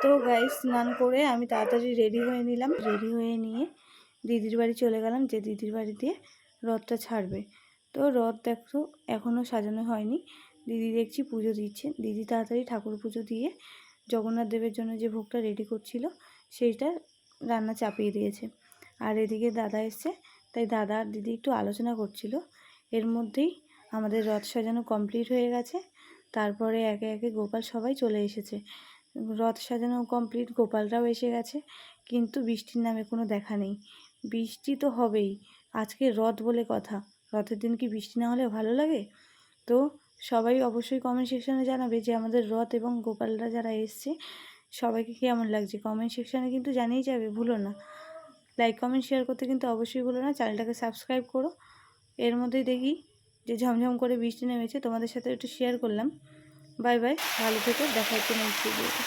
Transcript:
তো গাইস স্নান করে আমি তাড়াতাড়ি রেডি হয়ে নিলাম। রেডি হয়ে নিয়ে দিদির বাড়ি চলে গেলাম, যে দিদির বাড়ি দিয়ে রথটা ছাড়বে। তো রথ দেখো এখনও সাজানো হয়নি, দিদি দেখছি পুজো দিচ্ছে। দিদি তাড়াতাড়ি ঠাকুর পুজো দিয়ে জগন্নাথ দেবের জন্য যে ভোগটা রেডি করছিল সেইটা রান্না চাপিয়ে দিয়েছে। আর এদিকে দাদা এসছে, তাই দাদা আর দিদি একটু আলোচনা করছিল। এর মধ্যেই আমাদের রথ সাজানো কমপ্লিট হয়ে গেছে। তারপরে একে একে গোপাল সবাই চলে এসেছে। রথ সাজানো কমপ্লিট, গোপালরাও এসে গেছে, কিন্তু বৃষ্টির নামে কোনো দেখা নেই। বৃষ্টি তো হবেই, আজকে রথ বলে কথা, রথের দিন কি বৃষ্টি না হলে ভালো লাগে? তো সবাই অবশ্যই কমেন্ট সেকশানে জানাবে যে আমাদের রথ এবং গোপালরা যারা এসছে সবাইকে কেমন লাগছে। কমেন্ট সেকশানে কিন্তু জানিয়ে যাবে, ভুলো না। লাইক কমেন্ট শেয়ার করতে কিন্তু অবশ্যই ভুলো না। চ্যানেলটাকে সাবস্ক্রাইব করো। এর মধ্যেই দেখি যে ঝমঝম করে বৃষ্টি নেমেছে, তোমাদের সাথে একটু শেয়ার করলাম। বাই বাই, ভালো থেকো, দেখা হচ্ছে নেক্সট ভিডিওতে।